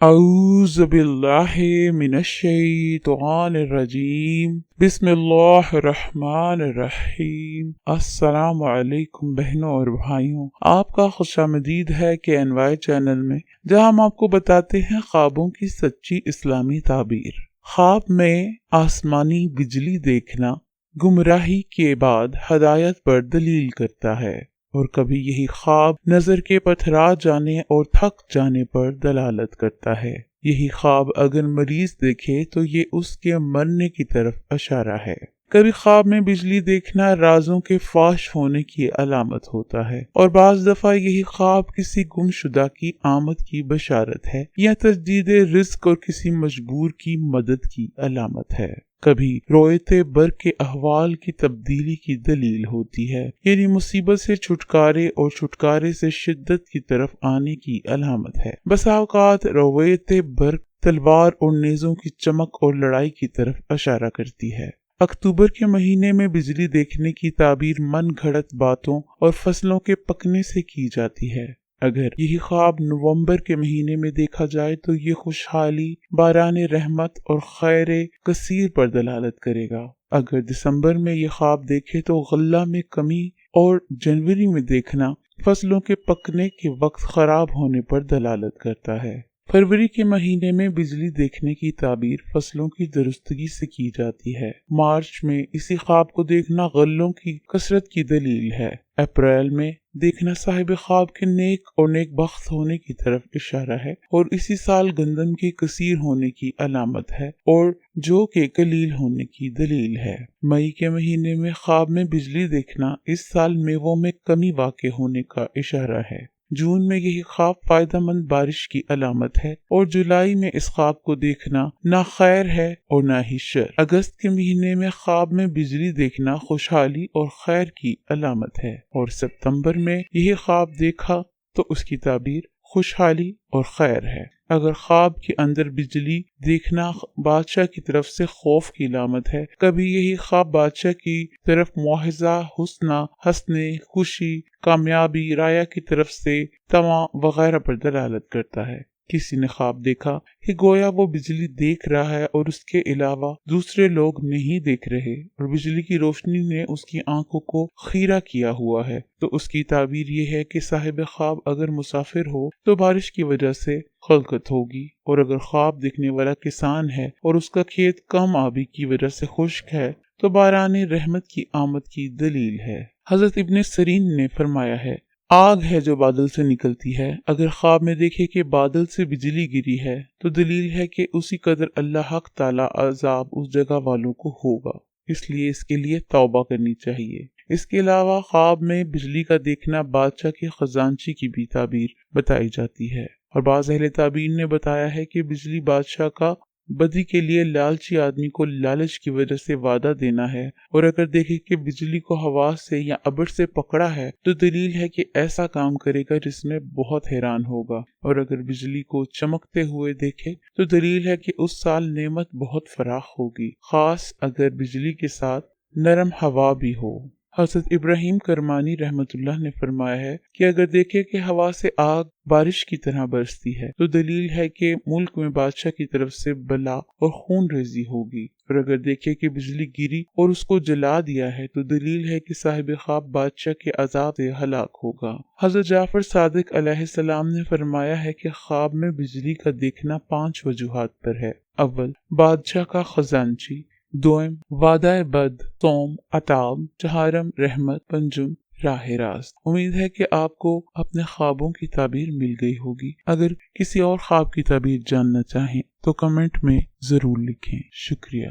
اعوذ باللہ من الشیطان الرجیم بسم اللہ الرحمن الرحیم۔ السلام علیکم بہنوں اور بھائیوں، آپ کا خوش آمدید ہے KNY چینل میں، جہاں ہم آپ کو بتاتے ہیں خوابوں کی سچی اسلامی تعبیر۔ خواب میں آسمانی بجلی دیکھنا گمراہی کے بعد ہدایت پر دلیل کرتا ہے، اور کبھی یہی خواب نظر کے پتھرا جانے اور تھک جانے پر دلالت کرتا ہے۔ یہی خواب اگر مریض دیکھے تو یہ اس کے مرنے کی طرف اشارہ ہے۔ کبھی خواب میں بجلی دیکھنا رازوں کے فاش ہونے کی علامت ہوتا ہے، اور بعض دفعہ یہی خواب کسی گمشدہ کی آمد کی بشارت ہے یا تجدید رزق اور کسی مجبور کی مدد کی علامت ہے۔ کبھی رویت برق کے احوال کی تبدیلی کی دلیل ہوتی ہے، یعنی مصیبت سے چھٹکارے اور چھٹکارے سے شدت کی طرف آنے کی علامت ہے۔ بس اوقات رویت برق تلوار اور نیزوں کی چمک اور لڑائی کی طرف اشارہ کرتی ہے۔ اکتوبر کے مہینے میں بجلی دیکھنے کی تعبیر من گھڑت باتوں اور فصلوں کے پکنے سے کی جاتی ہے۔ اگر یہی خواب نومبر کے مہینے میں دیکھا جائے تو یہ خوشحالی، باران رحمت اور خیر کثیر پر دلالت کرے گا۔ اگر دسمبر میں یہ خواب دیکھے تو غلہ میں کمی، اور جنوری میں دیکھنا فصلوں کے پکنے کے وقت خراب ہونے پر دلالت کرتا ہے۔ فروری کے مہینے میں بجلی دیکھنے کی تعبیر فصلوں کی درستگی سے کی جاتی ہے۔ مارچ میں اسی خواب کو دیکھنا غلوں کی کثرت کی دلیل ہے۔ اپریل میں دیکھنا صاحب خواب کے نیک اور نیک بخت ہونے کی طرف اشارہ ہے، اور اسی سال گندم کے کثیر ہونے کی علامت ہے، اور جو کہ قلیل ہونے کی دلیل ہے۔ مئی کے مہینے میں خواب میں بجلی دیکھنا اس سال میووں میں کمی واقع ہونے کا اشارہ ہے۔ جون میں یہی خواب فائدہ مند بارش کی علامت ہے، اور جولائی میں اس خواب کو دیکھنا نہ خیر ہے اور نہ ہی شر۔ اگست کے مہینے میں خواب میں بجلی دیکھنا خوشحالی اور خیر کی علامت ہے، اور ستمبر میں یہی خواب دیکھا تو اس کی تعبیر خوشحالی اور خیر ہے۔ اگر خواب کے اندر بجلی دیکھنا بادشاہ کی طرف سے خوف کی علامت ہے، کبھی یہی خواب بادشاہ کی طرف معاہضہ، حسن، خوشی، کامیابی، رایا کی طرف سے طمع وغیرہ پر دلالت کرتا ہے۔ کسی نے خواب دیکھا کہ گویا وہ بجلی دیکھ رہا ہے اور اس کے علاوہ دوسرے لوگ نہیں دیکھ رہے، اور بجلی کی روشنی نے اس کی آنکھوں کو خیرہ کیا ہوا ہے، تو اس کی تعبیر یہ ہے کہ صاحب خواب اگر مسافر ہو تو بارش کی وجہ سے خلقت ہوگی، اور اگر خواب دیکھنے والا کسان ہے اور اس کا کھیت کم آبی کی وجہ سے خشک ہے تو باران رحمت کی آمد کی دلیل ہے۔ حضرت ابن سیرین نے فرمایا ہے، آگ ہے جو بادل سے نکلتی ہے، اگر خواب میں دیکھے کہ بادل سے بجلی گری ہے تو دلیل ہے کہ اسی قدر اللہ حق تعالی عذاب اس جگہ والوں کو ہوگا، اس لیے اس کے لیے توبہ کرنی چاہیے۔ اس کے علاوہ خواب میں بجلی کا دیکھنا بادشاہ کے خزانچی کی بھی تعبیر بتائی جاتی ہے، اور بعض اہل تعبیر نے بتایا ہے کہ بجلی بادشاہ کا بدی کے لیے لالچی آدمی کو لالچ کی وجہ سے وعدہ دینا ہے، اور اگر دیکھے کہ بجلی کو ہوا سے یا ابر سے پکڑا ہے تو دلیل ہے کہ ایسا کام کرے گا جس میں بہت حیران ہوگا، اور اگر بجلی کو چمکتے ہوئے دیکھے تو دلیل ہے کہ اس سال نعمت بہت فراخ ہوگی، خاص اگر بجلی کے ساتھ نرم ہوا بھی ہو۔ حضرت ابراہیم کرمانی رحمت اللہ نے فرمایا ہے کہ اگر دیکھے کہ ہوا سے آگ بارش کی طرح برستی ہے تو دلیل ہے کہ ملک میں بادشاہ کی طرف سے بلا اور خون ریزی ہوگی، اور اگر دیکھے کہ بجلی گری اور اس کو جلا دیا ہے تو دلیل ہے کہ صاحب خواب بادشاہ کے عذاب سے ہلاک ہوگا۔ حضرت جعفر صادق علیہ السلام نے فرمایا ہے کہ خواب میں بجلی کا دیکھنا 5 وجوہات پر ہے۔ اول، بادشاہ کا خزانچی، دوم، وعدہ بد، سوم، عتاب، چہارم، رحمت، پنجم، راہ راست۔ امید ہے کہ آپ کو اپنے خوابوں کی تعبیر مل گئی ہوگی۔ اگر کسی اور خواب کی تعبیر جاننا چاہیں تو کمنٹ میں ضرور لکھیں۔ شکریہ۔